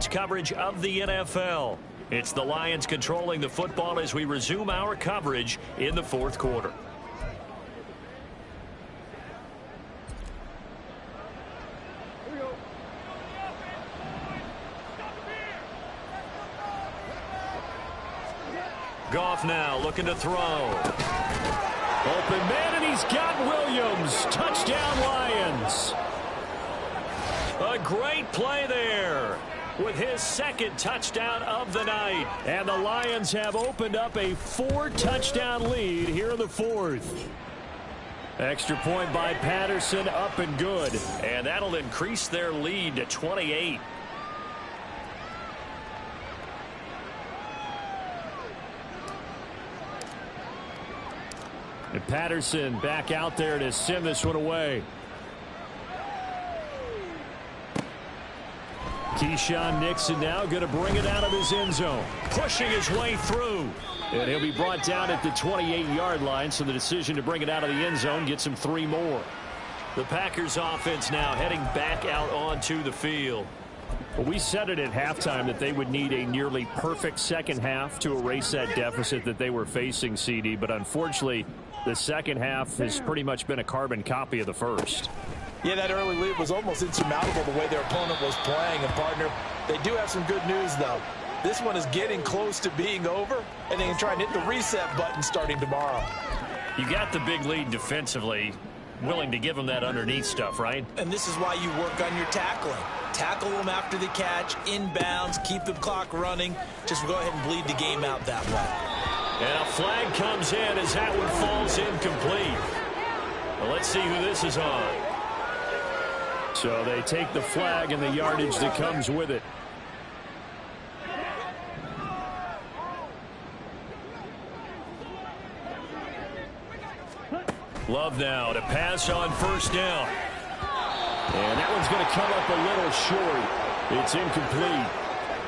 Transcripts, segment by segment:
Lions coverage of the NFL. It's the Lions controlling the football as we resume our coverage in the fourth quarter. Goff now looking to throw. Open man, and he's got Williams. Touchdown, Lions. A great play there with his second touchdown of the night. And the Lions have opened up a 4-touchdown lead here in the fourth. Extra point by Patterson, up and good. And that'll increase their lead to 28. And Patterson back out there to send this one away. Keyshawn Nixon now going to bring it out of his end zone. Pushing his way through. And he'll be brought down at the 28-yard line, so the decision to bring it out of the end zone gets him 3 more. The Packers offense now heading back out onto the field. Well, we said it at halftime that they would need a nearly perfect second half to erase that deficit that they were facing, CD. But unfortunately, the second half has pretty much been a carbon copy of the first. Yeah, that early lead was almost insurmountable the way their opponent was playing. And, partner, they do have some good news, though. This one is getting close to being over, and they can try and hit the reset button starting tomorrow. You got the big lead defensively. Willing to give them that underneath stuff, right? And this is why you work on your tackling. Tackle them after the catch, inbounds, keep the clock running. Just go ahead and bleed the game out that way. And a flag comes in as that one falls incomplete. Well, let's see who this is on. So they take the flag and the yardage that comes with it. Love now to pass on first down. And that one's going to come up a little short. It's incomplete.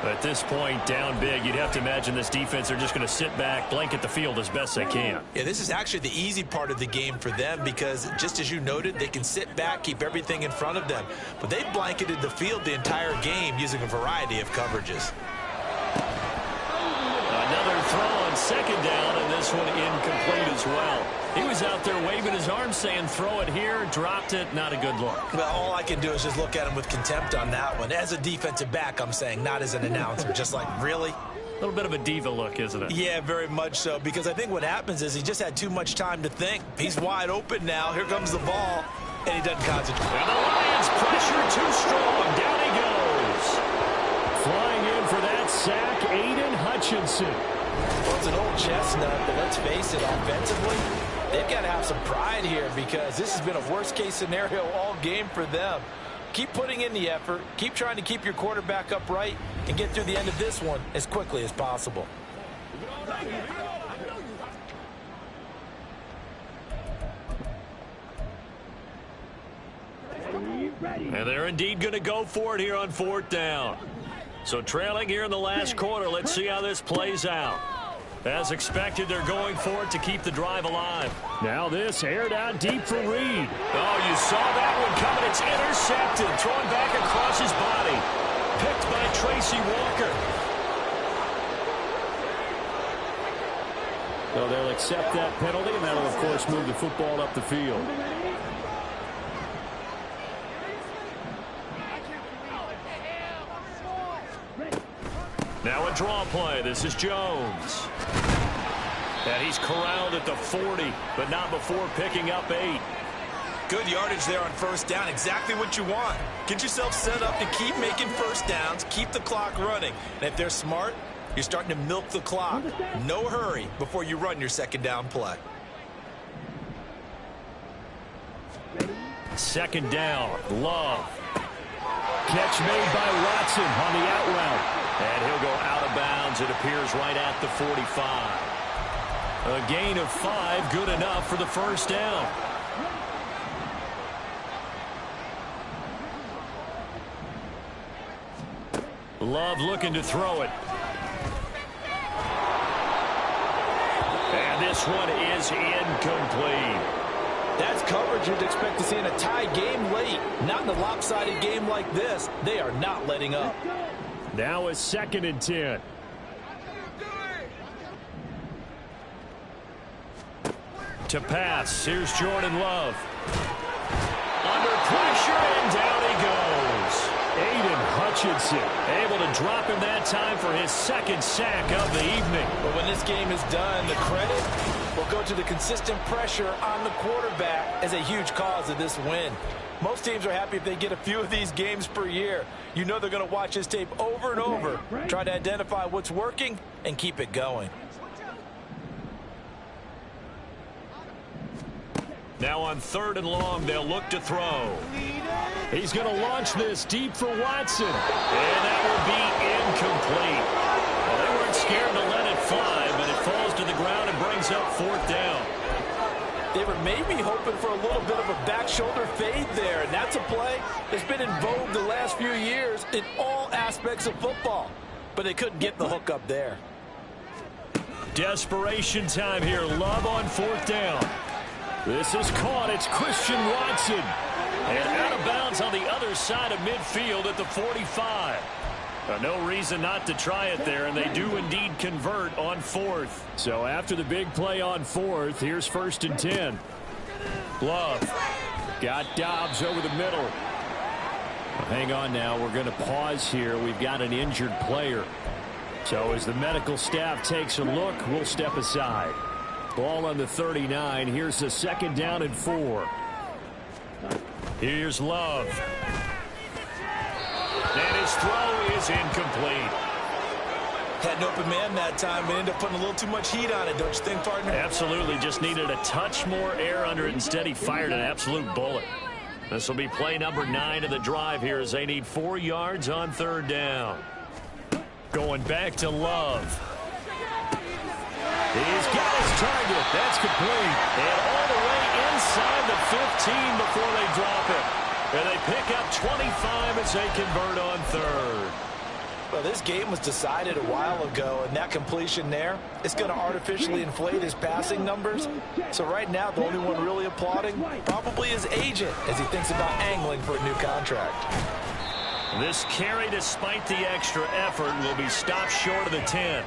At this point, down big, you'd have to imagine this defense are just going to sit back, blanket the field as best they can. Yeah, this is actually the easy part of the game for them because, just as you noted, they can sit back, keep everything in front of them. But they've blanketed the field the entire game using a variety of coverages. Another throw on second down, and this one incomplete as well. He was out there waving his arm saying, throw it here, dropped it, not a good look. Well, all I can do is just look at him with contempt on that one. As a defensive back, I'm saying, not as an announcer. Just like, really? A little bit of a diva look, isn't it? Yeah, very much so, because I think what happens is he just had too much time to think. He's wide open now. Here comes the ball, and he doesn't concentrate. And the Lions pressure too strong. Down he goes. Flying in for that sack, Aiden Hutchinson. Well, it's an old chestnut, but let's face it, offensively, they've got to have some pride here because this has been a worst-case scenario all game for them. Keep putting in the effort. Keep trying to keep your quarterback upright and get through the end of this one as quickly as possible. And they're indeed going to go for it here on fourth down. So trailing here in the last quarter, let's see how this plays out. As expected, they're going for it to keep the drive alive. Now this aired out deep for Reed. Oh, you saw that one coming. It's intercepted. Thrown back across his body. Picked by Tracy Walker. So they'll accept that penalty, and that'll, of course, move the football up the field. Now a draw play. This is Jones. And he's corralled at the 40, but not before picking up 8. Good yardage there on first down. Exactly what you want. Get yourself set up to keep making first downs, keep the clock running. And if they're smart, you're starting to milk the clock. No hurry before you run your second down play. Second down. Love. Catch made by Watson on the out route. And he'll go out of bounds, it appears, right at the 45. A gain of 5, good enough for the first down. Love looking to throw it. And this one is incomplete. That's coverage you'd expect to see in a tie game late. Not in a lopsided game like this. They are not letting up. Now a 2nd and 10. To pass. Here's Jordan Love. Under pressure, and down he goes. Aiden Hutchinson able to drop him that time for his 2nd sack of the evening. But when this game is done, the credit will go to the consistent pressure on the quarterback as a huge cause of this win. Most teams are happy if they get a few of these games per year. You know they're going to watch this tape over and over, try to identify what's working and keep it going. Now on 3rd and long, they'll look to throw. He's going to launch this deep for Watson. And that will be incomplete. Well, they weren't scared to let it fly, but it falls to the ground and brings up 4th down. They were maybe hoping for a little bit of a back shoulder fade there, and that's a play that's been in vogue the last few years in all aspects of football. But they couldn't get the hook up there. Desperation time here. Love on 4th down. This is caught. It's Christian Watson. And out of bounds on the other side of midfield at the 45. No reason not to try it there, and they do indeed convert on 4th. So after the big play on 4th, here's 1st and 10. Love. Got Dobbs over the middle. Hang on now. We're going to pause here. We've got an injured player. So as the medical staff takes a look, we'll step aside. Ball on the 39. Here's the 2nd down and 4. Here's Love. And his throw is incomplete. Had an open man that time and ended up putting a little too much heat on it, don't you think, partner? Absolutely. Just needed a touch more air under it. Instead, he fired an absolute bullet. This will be play number 9 of the drive here as they need 4 yards on 3rd down. Going back to Love. He's got his target. That's complete. And all the way inside the 15 before they drop it. And they pick up 25 as they convert on 3rd. Well, this game was decided a while ago, and that completion there, it's going to artificially inflate his passing numbers. So right now, the only one really applauding probably his agent as he thinks about angling for a new contract. This carry, despite the extra effort, will be stopped short of the 10.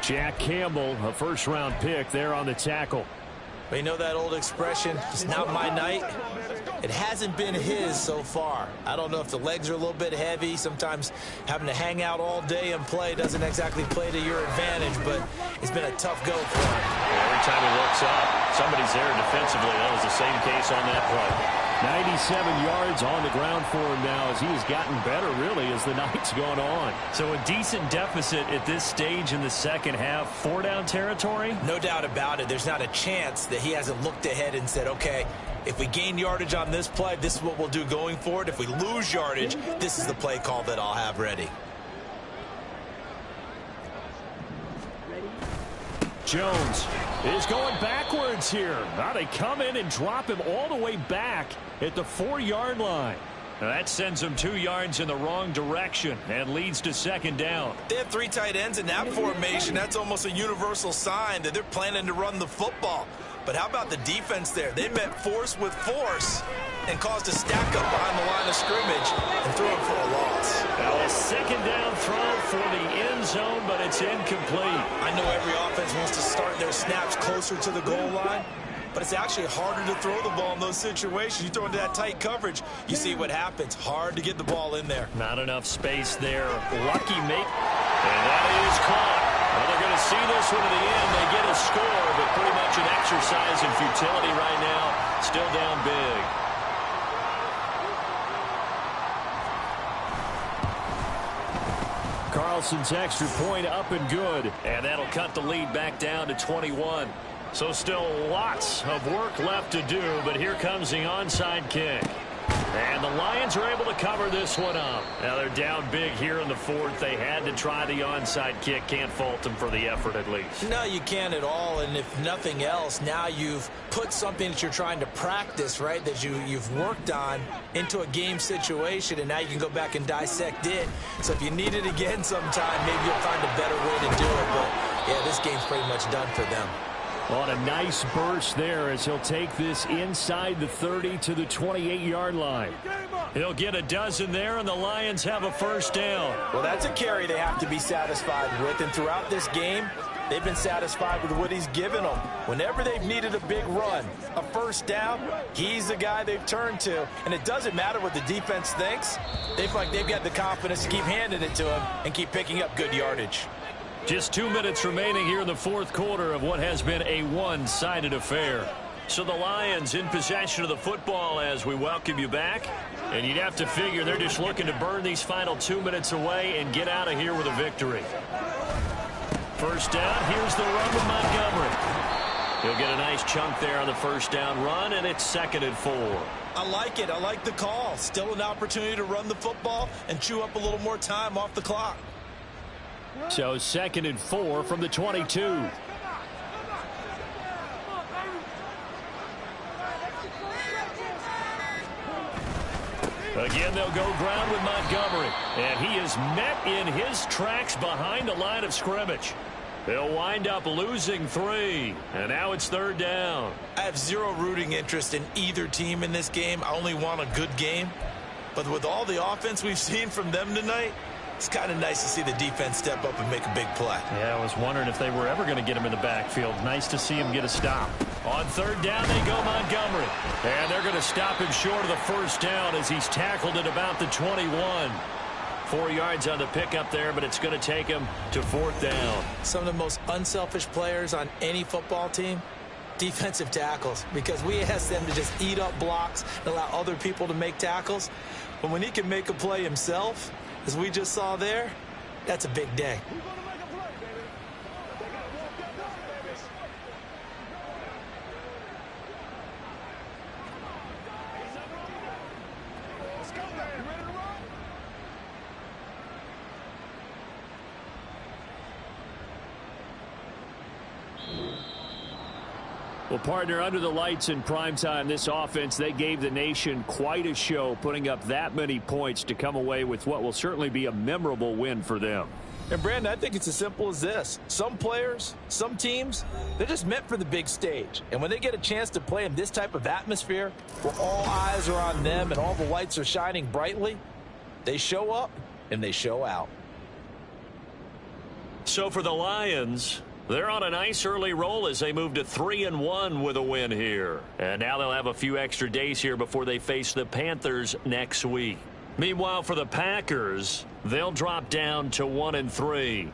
Jack Campbell, a 1st-round pick there on the tackle. But you know that old expression, it's not my night? It hasn't been his so far. I don't know if the legs are a little bit heavy. Sometimes having to hang out all day and play doesn't exactly play to your advantage, but it's been a tough go for him. Every time he looks up, somebody's there defensively. That was the same case on that play. 97 yards on the ground for him now as he has gotten better, really, as the night's gone on. So a decent deficit at this stage in the 2nd half. 4-down territory? No doubt about it. There's not a chance that he hasn't looked ahead and said, okay, if we gain yardage on this play, this is what we'll do going forward. If we lose yardage, this is the play call that I'll have ready. Jones is going backwards here. Now they come in and drop him all the way back at the 4-yard line. Now that sends them 2 yards in the wrong direction and leads to 2nd down. They have 3 tight ends in that formation. That's almost a universal sign that they're planning to run the football. But how about the defense there? They met force with force and caused a stack up behind the line of scrimmage and threw it for a loss. Now a 2nd down throw for the end zone, but it's incomplete. I know every offense wants to start their snaps closer to the goal line, but it's actually harder to throw the ball in those situations. You throw into that tight coverage, you see what happens. Hard to get the ball in there. Not enough space there. Lucky make. And that is caught. Well, they're going to see this one to the end. They get a score, but pretty much an exercise in futility right now. Still down big. Carlson's extra point up and good. And that'll cut the lead back down to 21. So still lots of work left to do, but here comes the onside kick. And the Lions are able to cover this one up. Now they're down big here in the 4th. They had to try the onside kick. Can't fault them for the effort at least. No, you can't at all. And if nothing else, now you've put something that you're trying to practice, right, that you've worked on into a game situation, and now you can go back and dissect it. So if you need it again sometime, maybe you'll find a better way to do it. But, yeah, this game's pretty much done for them. On a nice burst there as he'll take this inside the 30 to the 28-yard line. He'll get a dozen there, and the Lions have a first down. Well, that's a carry they have to be satisfied with, and throughout this game, they've been satisfied with what he's given them. Whenever they've needed a big run, a first down, he's the guy they've turned to. And it doesn't matter what the defense thinks. They feel like they've got the confidence to keep handing it to him and keep picking up good yardage. Just 2 minutes remaining here in the fourth quarter of what has been a one-sided affair. So the Lions in possession of the football as we welcome you back. And you'd have to figure they're just looking to burn these final 2 minutes away and get out of here with a victory. First down, here's the run with Montgomery. He'll get a nice chunk there on the first down run, and it's 2nd and 4. I like it. I like the call. Still an opportunity to run the football and chew up a little more time off the clock. So 2nd and 4 from the 22. Again, they'll go ground with Montgomery. And he is met in his tracks behind the line of scrimmage. They'll wind up losing 3. And now it's 3rd down. I have zero rooting interest in either team in this game. I only want a good game. But with all the offense we've seen from them tonight, it's kind of nice to see the defense step up and make a big play. Yeah, I was wondering if they were ever going to get him in the backfield. Nice to see him get a stop. On 3rd down, they go Montgomery. And they're going to stop him short of the first down as he's tackled at about the 21. 4 yards on the pickup there, but it's going to take him to 4th down. Some of the most unselfish players on any football team, defensive tackles, because we ask them to just eat up blocks and allow other people to make tackles. But when he can make a play himself, as we just saw there, that's a big day. Well, partner, under the lights in primetime, this offense, they gave the nation quite a show, putting up that many points to come away with what will certainly be a memorable win for them. And, Brandon, I think it's as simple as this. Some players, some teams, they're just meant for the big stage. And when they get a chance to play in this type of atmosphere where all eyes are on them and all the lights are shining brightly, they show up and they show out. So for the Lions, they're on a nice early roll as they move to 3-1 with a win here. And now they'll have a few extra days here before they face the Panthers next week. Meanwhile, for the Packers, they'll drop down to 1-3.